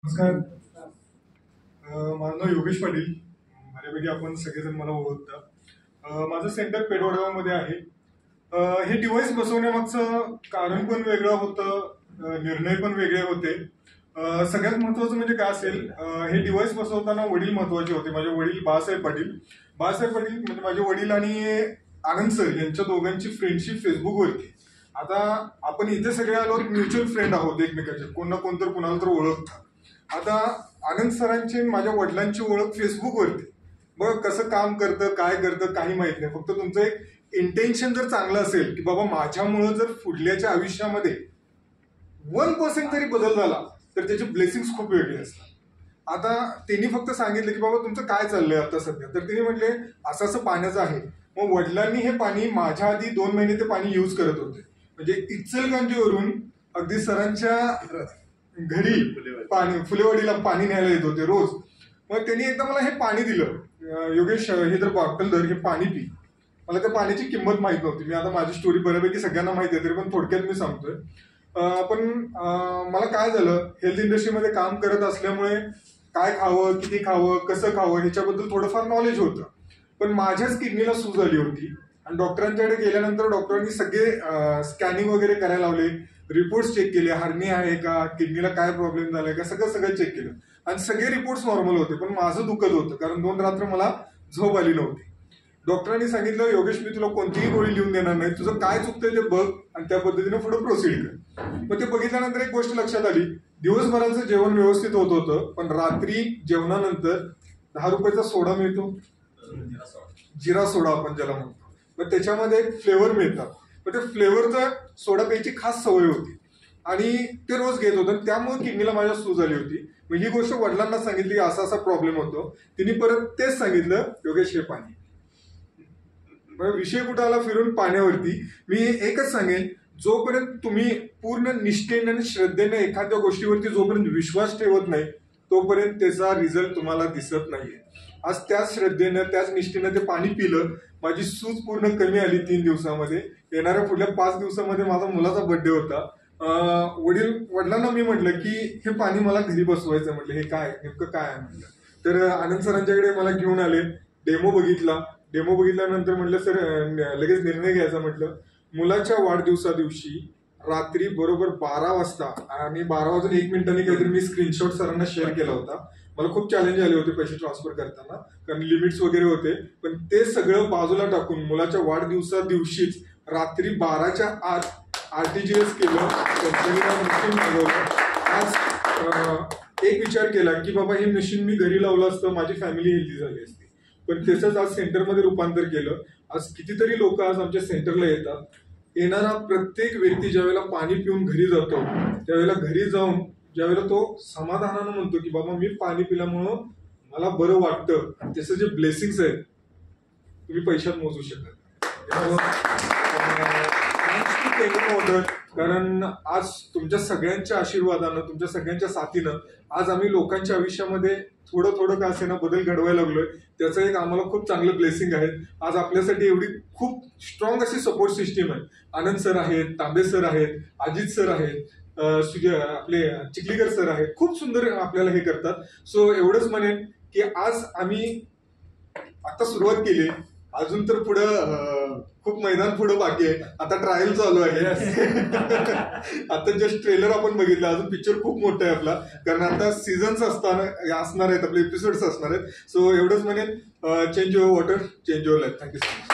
नमस्कार. माझं नाव योगेश पाटील. बऱ्यापैकी आपण सगळेजण मला ओळखता. माझं सेंटर पेठवडगावमध्ये आहे. हे डिव्हाइस बसवण्यामागचं कारण पण वेगळं होतं, निर्णय पण वेगळे होते. सगळ्यात महत्वाचं म्हणजे काय असेल, हे डिव्हाइस बसवताना वडील महत्वाचे होते. माझे वडील बाळासाहेब पाटील म्हणजे माझे वडील आणि आनंद सर यांच्या दोघांची फ्रेंडशिप फेसबुकवरती. आता आपण इथे सगळे आलो म्युच्युअल फ्रेंड आहोत एकमेकांचे, कोण ना कोण तर कुणाला तर ओळखतात. आता आनंद सरांची माझ्या वडिलांची ओळख फेसबुकवरती. बघ कसं काम करतं, काय करतं काही माहित नाही. फक्त तुमचं एक इंटेन्शन जर चांगलं असेल की बाबा माझ्यामुळं जर पुढल्याच्या आयुष्यामध्ये 1% जरी बदल झाला तर त्याचे ब्लेसिंग्स खूप वेगळे असतात. आता त्यांनी फक्त सांगितलं की बाबा तुमचं काय चाललंय आता सध्या, तर त्यांनी म्हटले असं असं पाण्याचं आहे. मग वडिलांनी हे पाणी माझ्या आधी 2 महिने ते पाणी युज करत होते. म्हणजे इचलकरंजीवरून अगदी सरांच्या घरी पाणी फुलेवाडीला पाणी न्यायला येत होते रोज. मग त्यांनी एकदा मला हे पाणी दिलं, योगेश हे तर बॉटल धर, हे पाणी पी. मला त्या पाण्याची किंमत माहित नव्हती. मी आता माझी स्टोरी बऱ्यापैकी सगळ्यांना माहिती आहे तरी पण थोडक्यात मी सांगतोय. पण मला काय झालं, हेल्थ इंडस्ट्रीमध्ये काम करत असल्यामुळे काय खावं, किती खावं, कसं खावं ह्याच्याबद्दल थोडंफार नॉलेज होतं. पण माझ्याच किडनीला सूज आली होती आणि डॉक्टरांच्याकडे गेल्यानंतर डॉक्टरांनी सगळे स्कॅनिंग वगैरे करायला लावले, रिपोर्ट्स चेक केले, हर्निया आहे का, किडनीला काय प्रॉब्लेम झालाय का, सगळं चेक केलं आणि सगळे रिपोर्ट्स नॉर्मल होते. पण माझं दुखत होतं कारण 2 रात्र मला झोप आली नव्हती. डॉक्टरांनी सांगितलं योगेश मी तुला कोणतीही गोळी लिहून देणार नाही, तुझं काय चुकतंय ते बघ आणि त्या पद्धतीने पुढे प्रोसीड कर. मग ते बघितल्यानंतर एक गोष्ट लक्षात आली, दिवसभराचं जेवण व्यवस्थित होत होतं पण रात्री जेवणानंतर 10 रुपयाचा सोडा मिळतो, जिरा सोडा आपण ज्याला म्हणतो. मग त्याच्यामध्ये एक फ्लेवर मिळतात. मग ते फ्लेवरचा सोडा प्यायची खास सवय होती आणि ते रोज घेत होतं. त्यामुळे किडनीला माझ्या सूज आली होती. मग ही गोष्ट वडिलांना सांगितली की असा असा प्रॉब्लेम होतो. तिने परत तेच सांगितलं योगेश हे पाणी. विषय कुठं आला फिरून पाण्यावरती. मी एकच सांगेन, जोपर्यंत तुम्ही पूर्ण निष्ठेने आणि श्रद्धेने एखाद्या गोष्टीवरती जोपर्यंत विश्वास ठेवत नाही तोपर्यंत त्याचा रिझल्ट तुम्हाला दिसत नाहीये. आज त्याच श्रद्धेनं त्याच निष्ठेनं ते पाणी पिलं, माझी सूज पूर्ण कमी आली 3 दिवसामध्ये. येणाऱ्या पुढल्या 5 दिवसामध्ये माझा मुलाचा बर्थडे होता. वडिलांना मी म्हटलं की हे पाणी मला घरी बसवायचं. म्हटलं हे काय नेमकं काय आहे म्हटलं. तर आनंद सरांच्याकडे मला घेऊन आले, डेमो बघितल्यानंतर म्हटलं सर लगेच निर्णय घ्यायचा. म्हटलं मुलाच्या वाढदिवसा दिवशी रात्री बरोबर 12 वाजता आणि 12 वाजून 1 मिनिटांनी काहीतरी मी स्क्रीनशॉट सरांना शेअर केला होता. मला खूप चॅलेंज आले होते पैसे ट्रान्सफर करताना कारण लिमिट्स वगैरे होते. पण ते सगळं बाजूला टाकून मुलाच्या वाढदिवसा दिवशीच रात्री 12च्या आत RTGS केलं, कंपनीला मशीन मागवलं. आज एक विचार केला की बाबा हे मशीन मी घरी लावलं असतं माझी फॅमिली हेल्दी झाली असती. पण त्याचंच आज सेंटरमध्ये रूपांतर केलं. आज कितीतरी लोक आज आमच्या सेंटरला येतात. येणारा प्रत्येक व्यक्ती ज्यावेळेला पाणी पिऊन घरी जातो त्यावेळेला घरी जाऊन ज्यावेळेला तो समाधानानं म्हणतो की बाबा मी पाणी पिल्यामुळं मला बरं वाटतं, त्याचं जे ब्लेसिंग्स आहेत तुम्ही पैशात मोजू शकता. कारण आज तुमच्या सगळ्यांच्या आशीर्वादानं तुमच्या सगळ्यांच्या साथीनं आज आम्ही लोकांच्या आयुष्यामध्ये थोडं का असेना बदल घडवायला लागलोय. त्याचं एक आम्हाला खूप चांगलं ब्लेसिंग आहे. आज आपल्यासाठी एवढी खूप स्ट्रॉंग अशी सपोर्ट सिस्टीम आहे. आनंद सर आहेत, तांबे सर आहेत, अजित सर आहेत, आपले चिखलीकर सर आहेत. खूप सुंदर आपल्याला हे करतात. सो एवढंच म्हणेन की आज आम्ही आता सुरुवात केली, अजून तर पुढं खूप मैदान पुढं बाकी आहे. आता ट्रायल चालू आहे. आता जस्ट ट्रेलर आपण बघितलं, अजून पिक्चर खूप मोठा आहे आपला कारण आता सीझन्स असणार आहेत, आपले एपिसोड्स असणार आहेत. सो एवढंच म्हणेन, change your water change your life. Thank you so much.